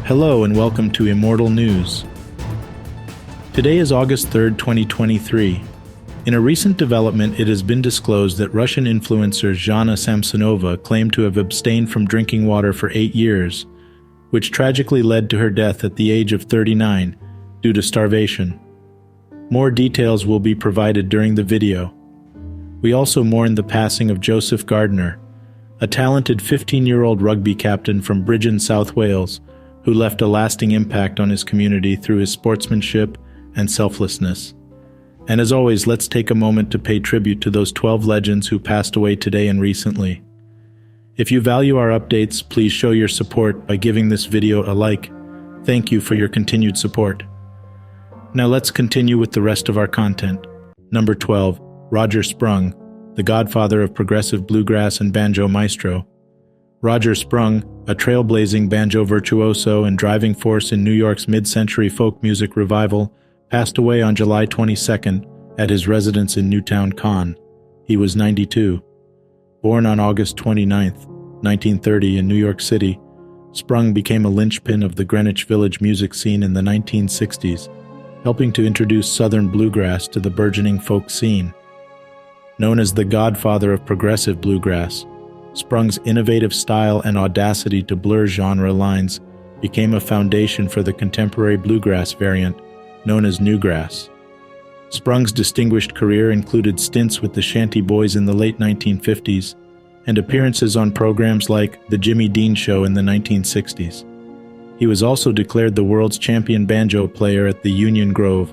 Hello and welcome to Immortal News. Today is August 3rd, 2023. In a recent development, it has been disclosed that Russian influencer Jana Samsonova claimed to have abstained from drinking water for 8 years, which tragically led to her death at the age of 39 due to starvation. More details will be provided during the video. We also mourn the passing of Joseph Gardner, a talented 15-year-old rugby captain from Bridgen, South Wales, who left a lasting impact on his community through his sportsmanship and selflessness. And as always, let's take a moment to pay tribute to those 12 legends who passed away today and recently. If you value our updates, please show your support by giving this video a like. Thank you for your continued support. Now let's continue with the rest of our content. Number 12, Roger Sprung, the Godfather of Progressive Bluegrass and Banjo Maestro. Roger Sprung, a trailblazing banjo virtuoso and driving force in New York's mid-century folk music revival, passed away on July 22nd at his residence in Newtown, Conn. He was 92. Born on August 29, 1930 in New York City, Sprung became a linchpin of the Greenwich Village music scene in the 1960s, helping to introduce Southern bluegrass to the burgeoning folk scene. Known as the Godfather of Progressive Bluegrass, Sprung's innovative style and audacity to blur genre lines became a foundation for the contemporary bluegrass variant, known as newgrass. Sprung's distinguished career included stints with the Shanty Boys in the late 1950s and appearances on programs like The Jimmy Dean Show in the 1960s. He was also declared the world's champion banjo player at the Union Grove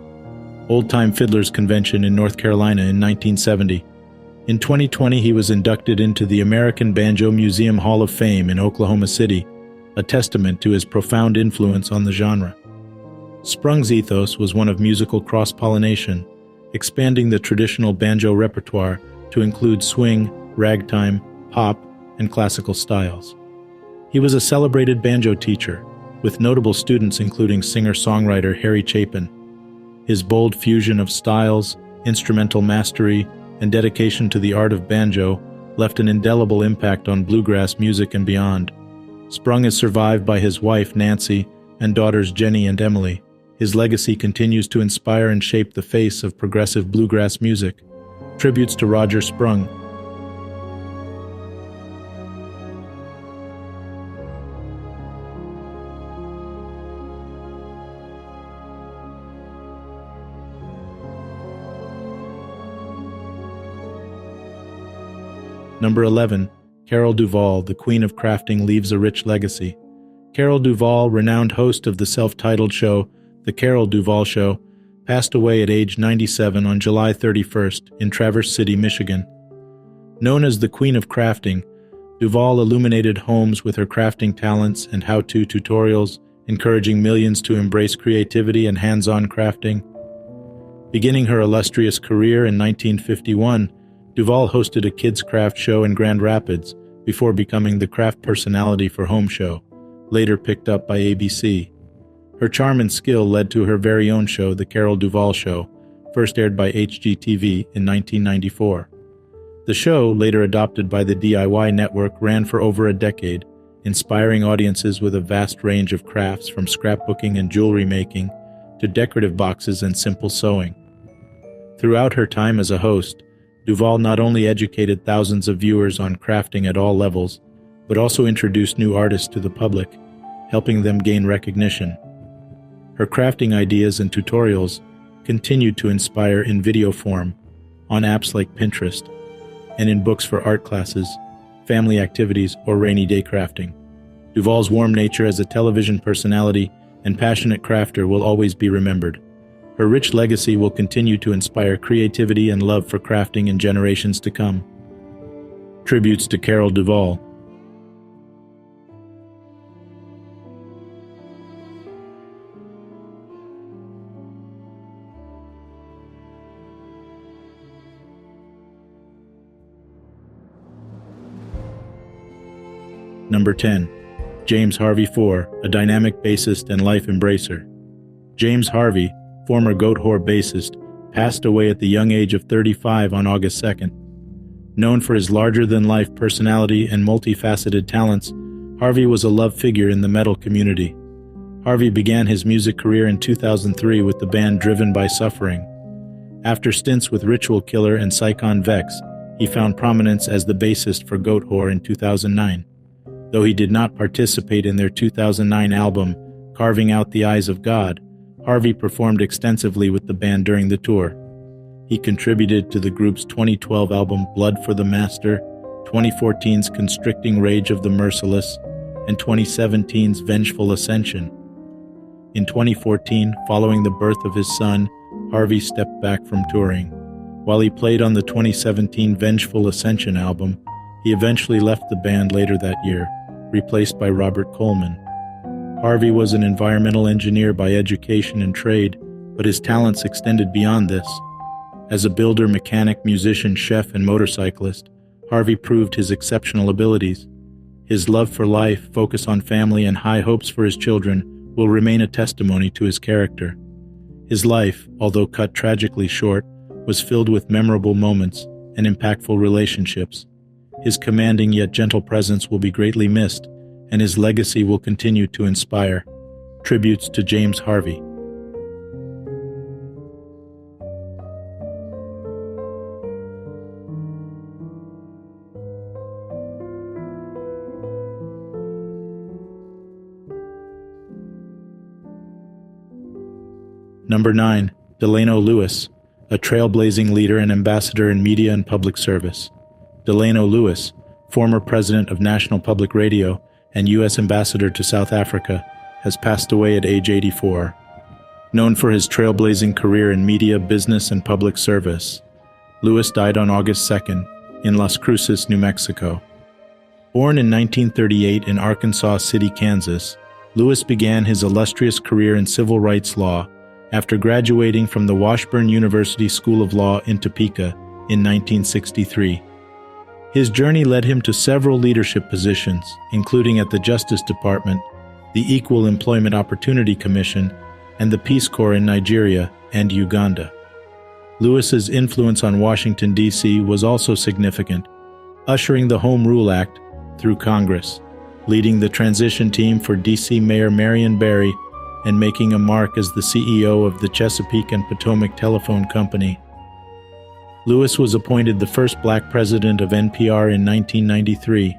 Old Time Fiddlers Convention in North Carolina in 1970. In 2020, he was inducted into the American Banjo Museum Hall of Fame in Oklahoma City, a testament to his profound influence on the genre. Sprung's ethos was one of musical cross-pollination, expanding the traditional banjo repertoire to include swing, ragtime, pop, and classical styles. He was a celebrated banjo teacher, with notable students including singer-songwriter Harry Chapin. His bold fusion of styles, instrumental mastery, and dedication to the art of banjo left an indelible impact on bluegrass music and beyond. Sprung is survived by his wife, Nancy, and daughters Jenny and Emily. His legacy continues to inspire and shape the face of progressive bluegrass music. Tributes to Roger Sprung. Number 11, Carol Duvall, the Queen of Crafting, leaves a rich legacy. Carol Duvall, renowned host of the self-titled show, The Carol Duvall Show, passed away at age 97 on July 31st in Traverse City, Michigan. Known as the Queen of Crafting, Duvall illuminated homes with her crafting talents and how-to tutorials, encouraging millions to embrace creativity and hands-on crafting. Beginning her illustrious career in 1951, Duvall hosted a kids' craft show in Grand Rapids before becoming the craft personality for Home Show, later picked up by ABC. Her charm and skill led to her very own show, The Carol Duvall Show, first aired by HGTV in 1994. The show, later adopted by the DIY network, ran for over a decade, inspiring audiences with a vast range of crafts from scrapbooking and jewelry making to decorative boxes and simple sewing. Throughout her time as a host, Duvall not only educated thousands of viewers on crafting at all levels, but also introduced new artists to the public, helping them gain recognition. Her crafting ideas and tutorials continued to inspire in video form, on apps like Pinterest, and in books for art classes, family activities, or rainy day crafting. Duvall's warm nature as a television personality and passionate crafter will always be remembered. Her rich legacy will continue to inspire creativity and love for crafting in generations to come. Tributes to Carol Duvall. Number 10. James Harvey IV, a dynamic bassist and life embracer. James Harvey, former Goat Whore bassist, passed away at the young age of 35 on August 2nd. Known for his larger-than-life personality and multifaceted talents, Harvey was a loved figure in the metal community. Harvey began his music career in 2003 with the band Driven by Suffering. After stints with Ritual Killer and Psychon Vex, he found prominence as the bassist for Goat Whore in 2009. Though he did not participate in their 2009 album, Carving Out the Eyes of God, Harvey performed extensively with the band during the tour. He contributed to the group's 2012 album Blood for the Master, 2014's Constricting Rage of the Merciless, and 2017's Vengeful Ascension. In 2014, following the birth of his son, Harvey stepped back from touring. While he played on the 2017 Vengeful Ascension album, he eventually left the band later that year, replaced by Robert Coleman. Harvey was an environmental engineer by education and trade, but his talents extended beyond this. As a builder, mechanic, musician, chef, and motorcyclist, Harvey proved his exceptional abilities. His love for life, focus on family, and high hopes for his children will remain a testimony to his character. His life, although cut tragically short, was filled with memorable moments and impactful relationships. His commanding yet gentle presence will be greatly missed, and his legacy will continue to inspire. Tributes to James Harvey. Number 9. Delano Lewis, a trailblazing leader and ambassador in media and public service. Delano Lewis, former president of National Public Radio and U.S. ambassador to South Africa, has passed away at age 84. Known for his trailblazing career in media, business, and public service, Lewis died on August 2nd in Las Cruces, New Mexico. Born in 1938 in Arkansas City, Kansas, Lewis began his illustrious career in civil rights law after graduating from the Washburn University School of Law in Topeka in 1963. His journey led him to several leadership positions, including at the Justice Department, the Equal Employment Opportunity Commission, and the Peace Corps in Nigeria and Uganda. Lewis's influence on Washington, D.C. was also significant, ushering the Home Rule Act through Congress, leading the transition team for D.C. Mayor Marion Barry, and making a mark as the CEO of the Chesapeake and Potomac Telephone Company. Lewis was appointed the first black president of NPR in 1993.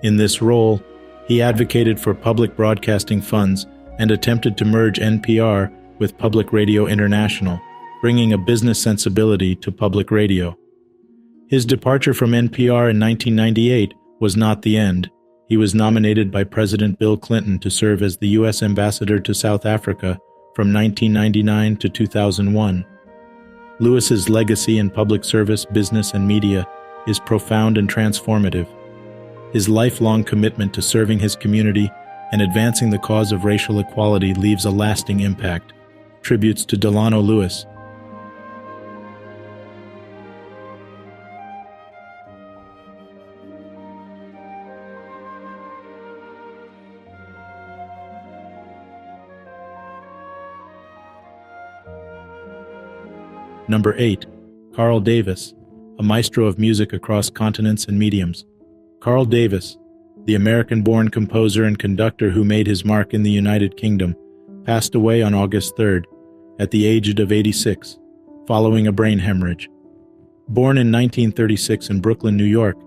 In this role, he advocated for public broadcasting funds and attempted to merge NPR with Public Radio International, bringing a business sensibility to public radio. His departure from NPR in 1998 was not the end. He was nominated by President Bill Clinton to serve as the U.S. ambassador to South Africa from 1999 to 2001. Lewis's legacy in public service, business, and media is profound and transformative. His lifelong commitment to serving his community and advancing the cause of racial equality leaves a lasting impact. Tributes to Delano Lewis. Number 8. Carl Davis, a maestro of music across continents and mediums. Carl Davis, the American-born composer and conductor who made his mark in the United Kingdom, passed away on August 3rd, at the age of 86, following a brain hemorrhage. Born in 1936 in Brooklyn, New York,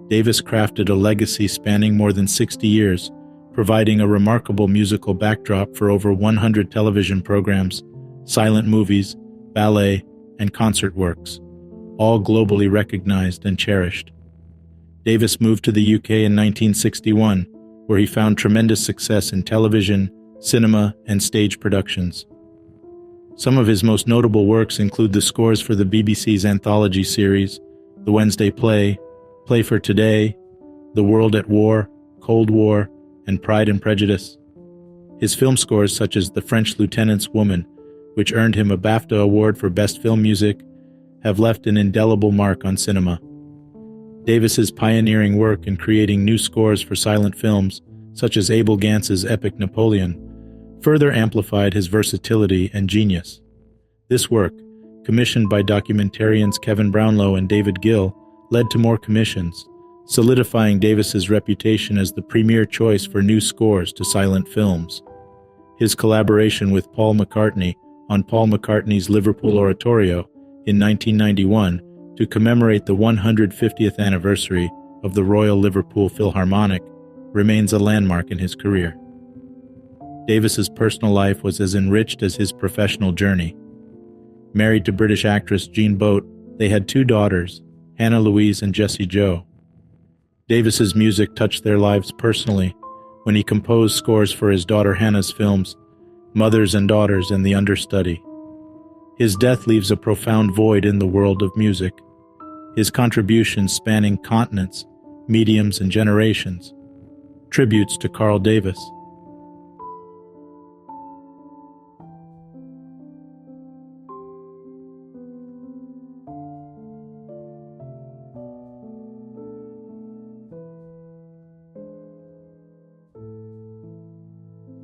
Davis crafted a legacy spanning more than 60 years, providing a remarkable musical backdrop for over 100 television programs, silent movies, ballet, and concert works, all globally recognized and cherished. Davis moved to the UK in 1961, where he found tremendous success in television, cinema, and stage productions. Some of his most notable works include the scores for the BBC's anthology series, The Wednesday Play, Play for Today, The World at War, Cold War, and Pride and Prejudice. His film scores such as The French Lieutenant's Woman, which earned him a BAFTA Award for Best Film Music, have left an indelible mark on cinema. Davis's pioneering work in creating new scores for silent films, such as Abel Gantz's epic Napoleon, further amplified his versatility and genius. This work, commissioned by documentarians Kevin Brownlow and David Gill, led to more commissions, solidifying Davis's reputation as the premier choice for new scores to silent films. his collaboration with Paul McCartney on Paul McCartney's Liverpool Oratorio in 1991 to commemorate the 150th anniversary of the Royal Liverpool Philharmonic remains a landmark in his career. Davis's personal life was as enriched as his professional journey. Married to British actress Jean Boat, they had 2 daughters, Hannah Louise and Jessie Jo. Davis's music touched their lives personally when he composed scores for his daughter Hannah's films, Mothers and Daughters and The Understudy. His death leaves a profound void in the world of music, his contributions spanning continents, mediums, and generations. Tributes to Carl Davis.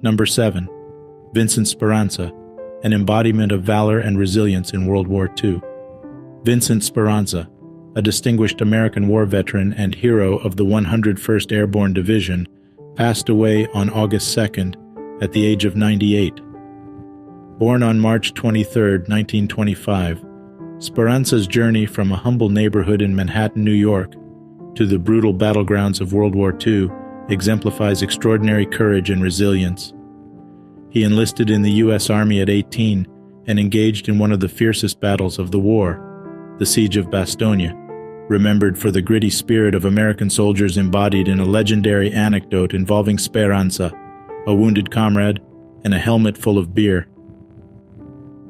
Number 7. Vincent Speranza, an embodiment of valor and resilience in World War II. Vincent Speranza, a distinguished American war veteran and hero of the 101st Airborne Division, passed away on August 2nd at the age of 98. Born on March 23, 1925, Speranza's journey from a humble neighborhood in Manhattan, New York, to the brutal battlegrounds of World War II exemplifies extraordinary courage and resilience. He enlisted in the U.S. Army at 18 and engaged in one of the fiercest battles of the war, the Siege of Bastogne, remembered for the gritty spirit of American soldiers embodied in a legendary anecdote involving Speranza, a wounded comrade, and a helmet full of beer.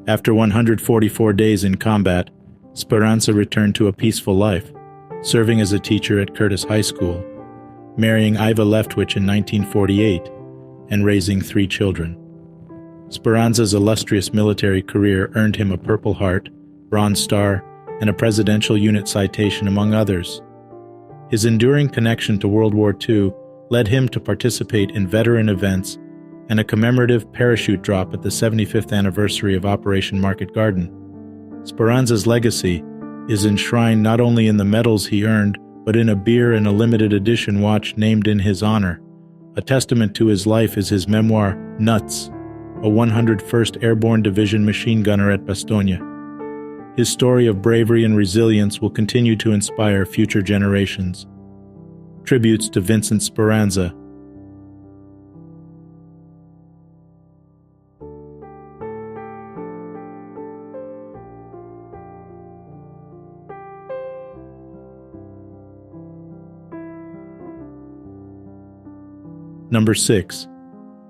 After 144 days in combat, Speranza returned to a peaceful life, serving as a teacher at Curtis High School, marrying Iva Leftwich in 1948, and raising 3 children. Speranza's illustrious military career earned him a Purple Heart, Bronze Star, and a Presidential Unit Citation, among others. His enduring connection to World War II led him to participate in veteran events and a commemorative parachute drop at the 75th anniversary of Operation Market Garden. Speranza's legacy is enshrined not only in the medals he earned, but in a beer and a limited edition watch named in his honor. A testament to his life is his memoir, Nuts, a 101st Airborne Division machine gunner at Bastogne. His story of bravery and resilience will continue to inspire future generations. Tributes to Vincent Speranza. Number 6.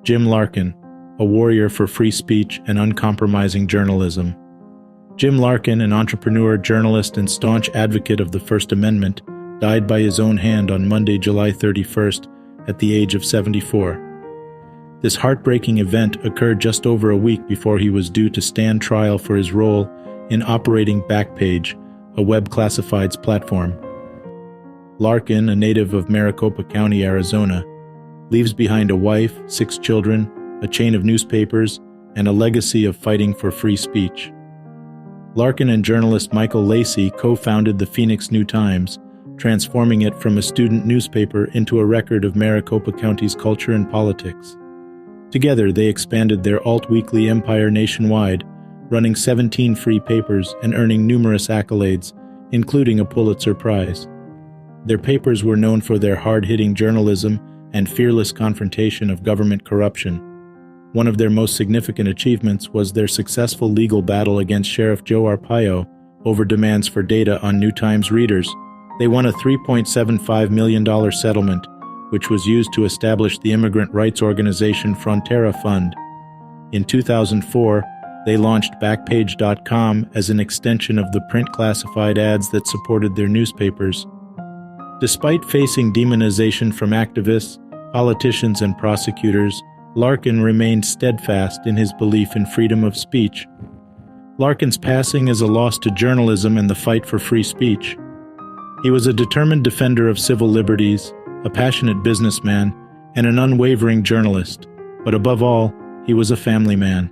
Jim Larkin, a warrior for free speech and uncompromising journalism. Jim Larkin, an entrepreneur, journalist, and staunch advocate of the First Amendment, died by his own hand on Monday, July 31st, at the age of 74. This heartbreaking event occurred just over a week before he was due to stand trial for his role in operating Backpage, a web classifieds platform. Larkin, a native of Maricopa County, Arizona, leaves behind a wife, 6 children, a chain of newspapers, and a legacy of fighting for free speech. Larkin and journalist Michael Lacey co-founded the Phoenix New-Times, transforming it from a student newspaper into a record of Maricopa County's culture and politics. Together, they expanded their alt-weekly empire nationwide, running 17 free papers and earning numerous accolades, including a Pulitzer Prize. Their papers were known for their hard-hitting journalism and fearless confrontation of government corruption. One of their most significant achievements was their successful legal battle against Sheriff Joe Arpaio over demands for data on New Times readers. They won a $3.75 million settlement, which was used to establish the immigrant rights organization Frontera Fund. In 2004, they launched Backpage.com as an extension of the print classified ads that supported their newspapers. Despite facing demonization from activists, politicians, and prosecutors, Larkin remained steadfast in his belief in freedom of speech. Larkin's passing is a loss to journalism and the fight for free speech. He was a determined defender of civil liberties, a passionate businessman, and an unwavering journalist, but above all, he was a family man.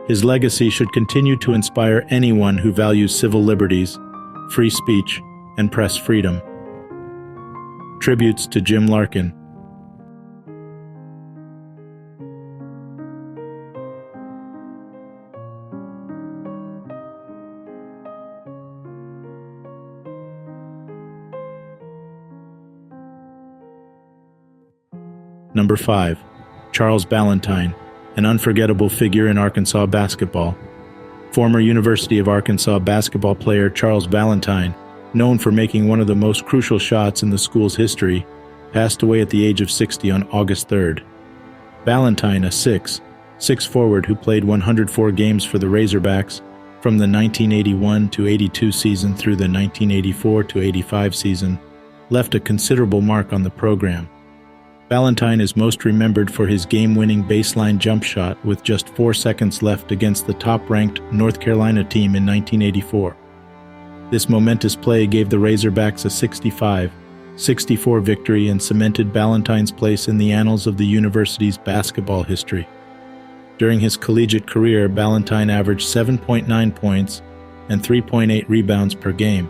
His legacy should continue to inspire anyone who values civil liberties, free speech, and press freedom. Tributes to Jim Larkin. Number 5. Charles Valentine, an unforgettable figure in Arkansas basketball. Former University of Arkansas basketball player Charles Valentine, known for making one of the most crucial shots in the school's history, passed away at the age of 60 on August 3rd. Valentine, a 6'6" forward who played 104 games for the Razorbacks from the 1981-82 season through the 1984-85 season, left a considerable mark on the program. Valentine is most remembered for his game-winning baseline jump shot with just 4 seconds left against the top-ranked North Carolina team in 1984. This momentous play gave the Razorbacks a 65-64 victory and cemented Valentine's place in the annals of the university's basketball history. During his collegiate career, Valentine averaged 7.9 points and 3.8 rebounds per game,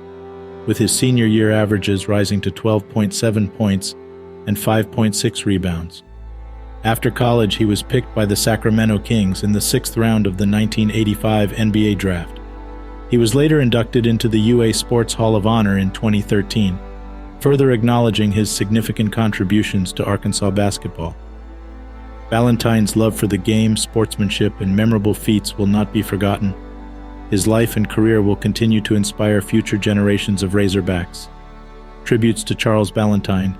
with his senior year averages rising to 12.7 points and 5.6 rebounds. After college, he was picked by the Sacramento Kings in the 6th round of the 1985 NBA draft. He was later inducted into the UA Sports Hall of Honor in 2013, further acknowledging his significant contributions to Arkansas basketball. Valentine's love for the game, sportsmanship, and memorable feats will not be forgotten. His life and career will continue to inspire future generations of Razorbacks. Tributes to Charles Valentine.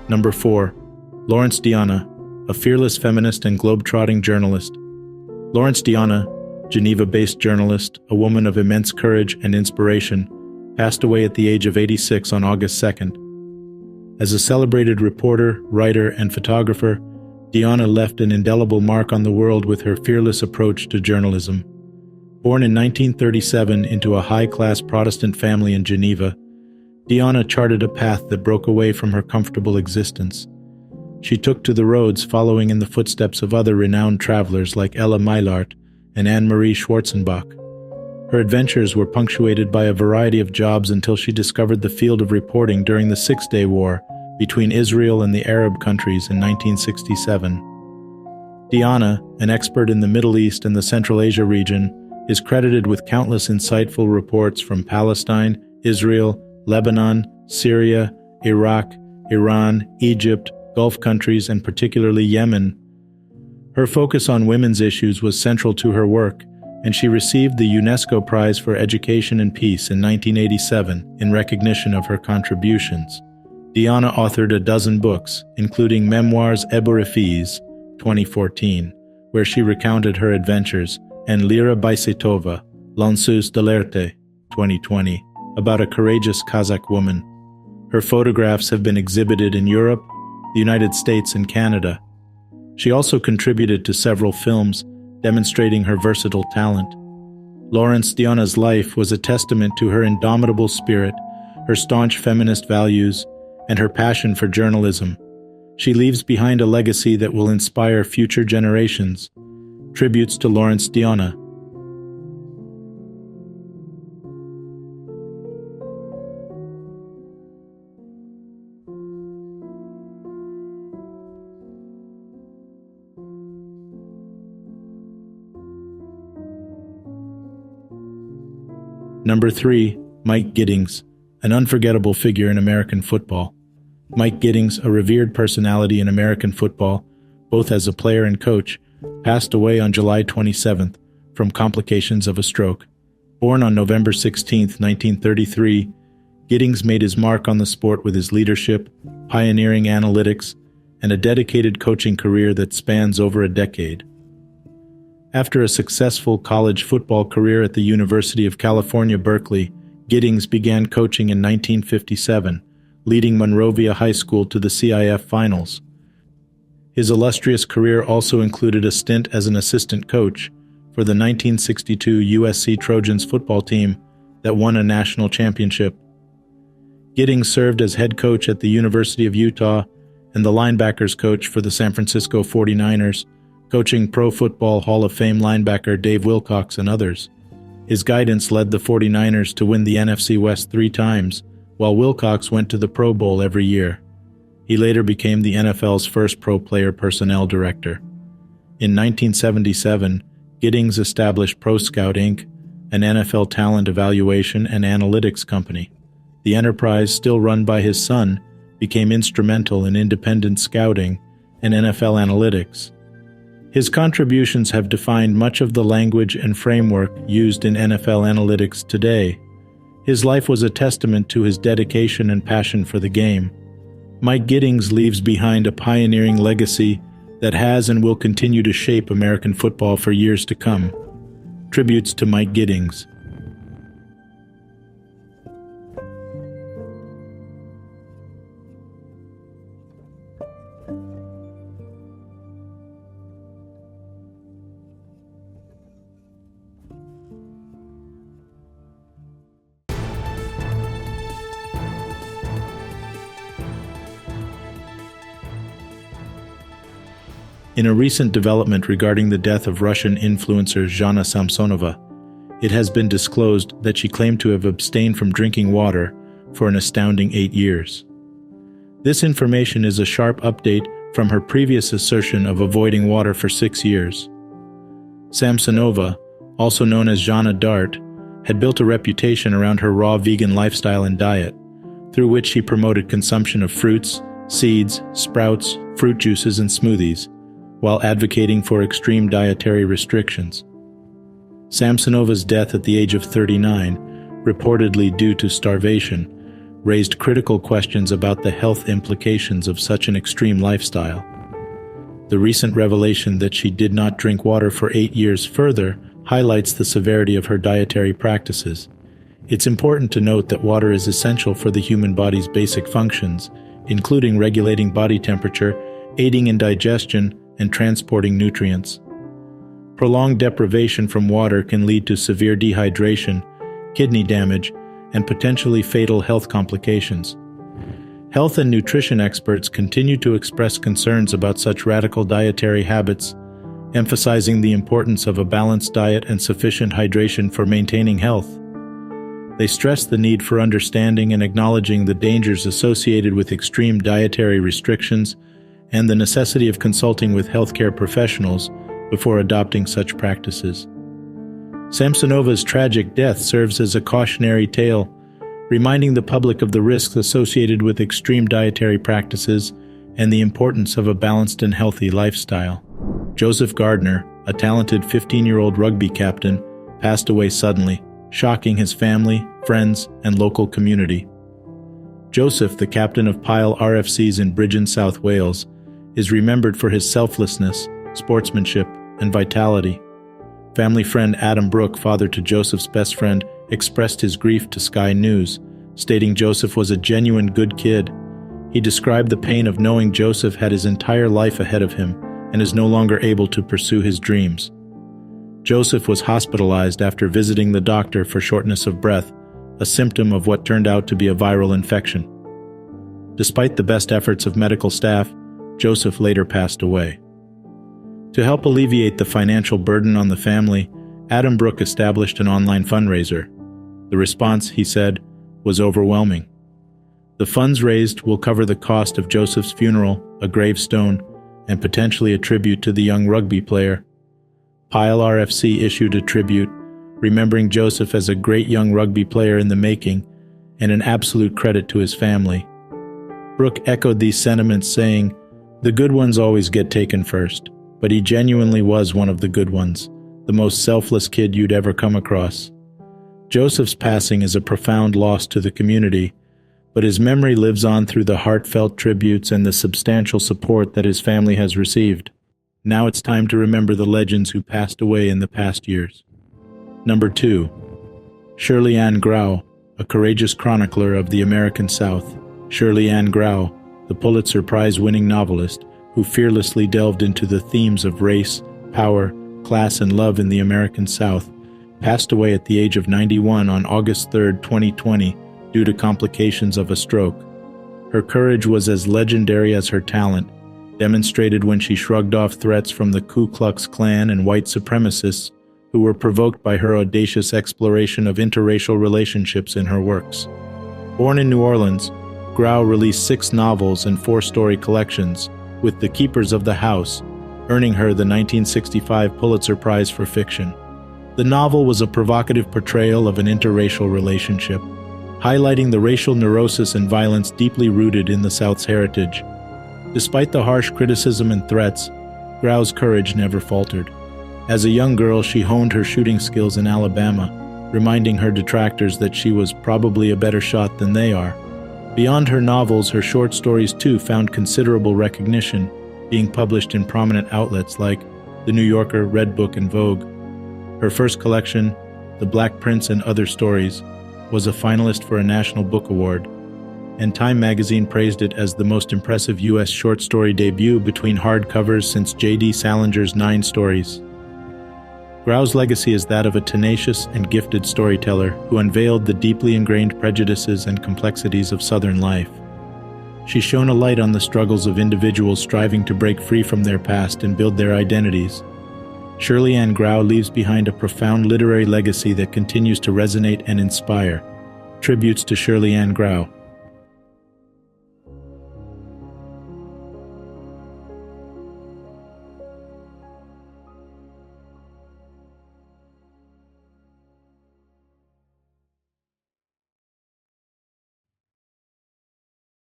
Number 4. Lawrence Diana, a fearless feminist and globe-trotting journalist. Lawrence Diana, Geneva-based journalist, a woman of immense courage and inspiration, passed away at the age of 86 on August 2nd. As a celebrated reporter, writer, and photographer, Diana left an indelible mark on the world with her fearless approach to journalism. Born in 1937 into a high-class Protestant family in Geneva, Diana charted a path that broke away from her comfortable existence. She took to the roads, following in the footsteps of other renowned travelers like Ella Meilart and Anne-Marie Schwarzenbach. Her adventures were punctuated by a variety of jobs until she discovered the field of reporting during the Six-Day War between Israel and the Arab countries in 1967. Diana, an expert in the Middle East and the Central Asia region, is credited with countless insightful reports from Palestine, Israel, Lebanon, Syria, Iraq, Iran, Egypt, Gulf countries, and particularly Yemen. Her focus on women's issues was central to her work, and she received the UNESCO Prize for Education and Peace in 1987 in recognition of her contributions. Diana authored a dozen books, including Memoirs Eborifiz, 2014, where she recounted her adventures, and Lira Baisetova, Lanceuse de l'Erte, 2020, about a courageous Kazakh woman. Her photographs have been exhibited in Europe, the United States, and Canada. She also contributed to several films, demonstrating her versatile talent. Lawrence Diana's life was a testament to her indomitable spirit, her staunch feminist values, and her passion for journalism. She leaves behind a legacy that will inspire future generations. Tributes to Lawrence Diana. Number 3. Mike Giddings, an unforgettable figure in American football. Mike Giddings, a revered personality in American football, both as a player and coach, passed away on July 27th from complications of a stroke. Born on November 16, 1933, Giddings made his mark on the sport with his leadership, pioneering analytics, and a dedicated coaching career that spans over a decade. After a successful college football career at the University of California, Berkeley, Giddings began coaching in 1957, leading Monrovia High School to the CIF Finals. His illustrious career also included a stint as an assistant coach for the 1962 USC Trojans football team that won a national championship. Giddings served as head coach at the University of Utah and the linebackers coach for the San Francisco 49ers, coaching Pro Football Hall of Fame linebacker Dave Wilcox and others. His guidance led the 49ers to win the NFC West 3 times, while Wilcox went to the Pro Bowl every year. He later became the NFL's first pro player personnel director. In 1977, Giddings established Pro Scout Inc., an NFL talent evaluation and analytics company. The enterprise, still run by his son, became instrumental in independent scouting and NFL analytics. His contributions have defined much of the language and framework used in NFL analytics today. His life was a testament to his dedication and passion for the game. Mike Giddings leaves behind a pioneering legacy that has and will continue to shape American football for years to come. Tributes to Mike Giddings. In a recent development regarding the death of Russian influencer Jana Samsonova, it has been disclosed that she claimed to have abstained from drinking water for an astounding 8 years. This information is a sharp update from her previous assertion of avoiding water for 6 years. Samsonova, also known as Jana Dart, had built a reputation around her raw vegan lifestyle and diet, through which she promoted consumption of fruits, seeds, sprouts, fruit juices, and smoothies, while advocating for extreme dietary restrictions. Samsonova's death at the age of 39, reportedly due to starvation, raised critical questions about the health implications of such an extreme lifestyle. The recent revelation that she did not drink water for 8 years further highlights the severity of her dietary practices. It's important to note that water is essential for the human body's basic functions, including regulating body temperature, aiding in digestion, and transporting nutrients. Prolonged deprivation from water can lead to severe dehydration, kidney damage, and potentially fatal health complications. Health and nutrition experts continue to express concerns about such radical dietary habits, emphasizing the importance of a balanced diet and sufficient hydration for maintaining health. They stress the need for understanding and acknowledging the dangers associated with extreme dietary restrictions and the necessity of consulting with healthcare professionals before adopting such practices. Samsonova's tragic death serves as a cautionary tale, reminding the public of the risks associated with extreme dietary practices and the importance of a balanced and healthy lifestyle. Joseph Gardner, a talented 15-year-old rugby captain, passed away suddenly, shocking his family, friends, and local community. Joseph, the captain of Pyle RFCs in Bridgend, South Wales, is remembered for his selflessness, sportsmanship, and vitality. Family friend Adam Brooke, father to Joseph's best friend, expressed his grief to Sky News, stating Joseph was a genuine good kid. He described the pain of knowing Joseph had his entire life ahead of him and is no longer able to pursue his dreams. Joseph was hospitalized after visiting the doctor for shortness of breath, a symptom of what turned out to be a viral infection. Despite the best efforts of medical staff, Joseph later passed away. To help alleviate the financial burden on the family, Adam Brooke established an online fundraiser. The response, he said, was overwhelming. The funds raised will cover the cost of Joseph's funeral, a gravestone, and potentially a tribute to the young rugby player. Pyle RFC issued a tribute, remembering Joseph as a great young rugby player in the making and an absolute credit to his family. Brooke echoed these sentiments, saying, "The good ones always get taken first, but he genuinely was one of the good ones, the most selfless kid you'd ever come across." Joseph's passing is a profound loss to the community, but his memory lives on through the heartfelt tributes and the substantial support that his family has received. Now it's time to remember the legends who passed away in the past years. Number 2. Shirley Ann Grau, a courageous chronicler of the American South. Shirley Ann Grau, the Pulitzer Prize-winning novelist who fearlessly delved into the themes of race, power, class, and love in the American South, passed away at the age of 91 on August 3, 2020, due to complications of a stroke. Her courage was as legendary as her talent, demonstrated when she shrugged off threats from the Ku Klux Klan and white supremacists who were provoked by her audacious exploration of interracial relationships in her works. Born in New Orleans, Grau released 6 novels and 4-story collections, with The Keepers of the House, earning her the 1965 Pulitzer Prize for Fiction. The novel was a provocative portrayal of an interracial relationship, highlighting the racial neurosis and violence deeply rooted in the South's heritage. Despite the harsh criticism and threats, Grau's courage never faltered. As a young girl, she honed her shooting skills in Alabama, reminding her detractors that she was probably a better shot than they are. Beyond her novels, her short stories too found considerable recognition, being published in prominent outlets like The New Yorker, Red Book, and Vogue. Her first collection, The Black Prince and Other Stories, was a finalist for a National Book Award, and Time magazine praised it as the most impressive U.S. short story debut between hardcovers since J.D. Salinger's 9 stories. Grau's legacy is that of a tenacious and gifted storyteller who unveiled the deeply ingrained prejudices and complexities of Southern life. She shone a light on the struggles of individuals striving to break free from their past and build their identities. Shirley Ann Grau leaves behind a profound literary legacy that continues to resonate and inspire. Tributes to Shirley Ann Grau.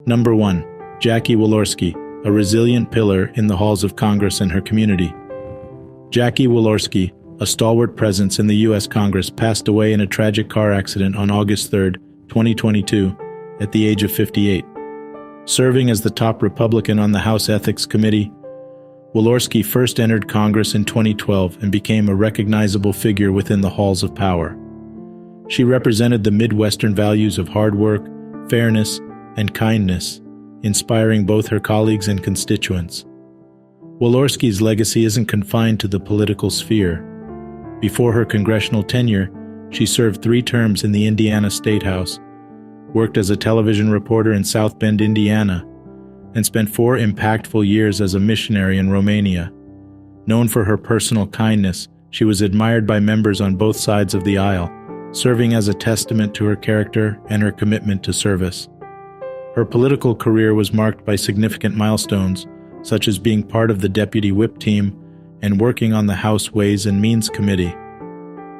Number 1. Jackie Walorski, a resilient pillar in the halls of Congress and her community. Jackie Walorski, a stalwart presence in the U.S. Congress, passed away in a tragic car accident on August 3, 2022, at the age of 58. Serving as the top Republican on the House Ethics Committee, Walorski first entered Congress in 2012 and became a recognizable figure within the halls of power. She represented the Midwestern values of hard work, fairness, and kindness, inspiring both her colleagues and constituents. Walorski's legacy isn't confined to the political sphere. Before her congressional tenure, she served 3 terms in the Indiana State House, worked as a television reporter in South Bend, Indiana, and spent 4 impactful years as a missionary in Romania. Known for her personal kindness, she was admired by members on both sides of the aisle, serving as a testament to her character and her commitment to service. Her political career was marked by significant milestones, such as being part of the Deputy Whip team and working on the House Ways and Means Committee.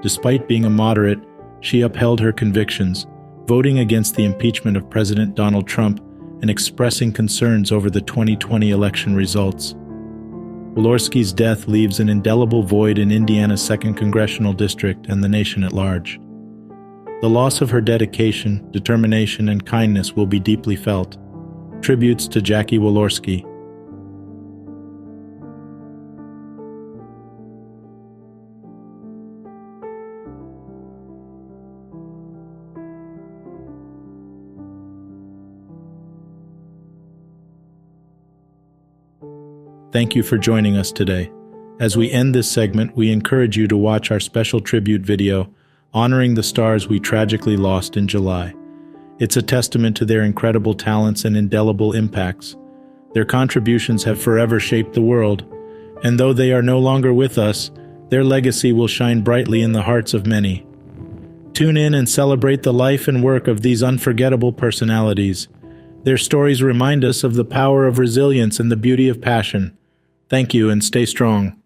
Despite being a moderate, she upheld her convictions, voting against the impeachment of President Donald Trump and expressing concerns over the 2020 election results. Walorski's death leaves an indelible void in Indiana's 2nd Congressional District and the nation at large. The loss of her dedication, determination, and kindness will be deeply felt. Tributes to Jackie Walorski. Thank you for joining us today. As we end this segment, we encourage you to watch our special tribute video honoring the stars we tragically lost in July. It's a testament to their incredible talents and indelible impacts. Their contributions have forever shaped the world, and though they are no longer with us, their legacy will shine brightly in the hearts of many. Tune in and celebrate the life and work of these unforgettable personalities. Their stories remind us of the power of resilience and the beauty of passion. Thank you and stay strong.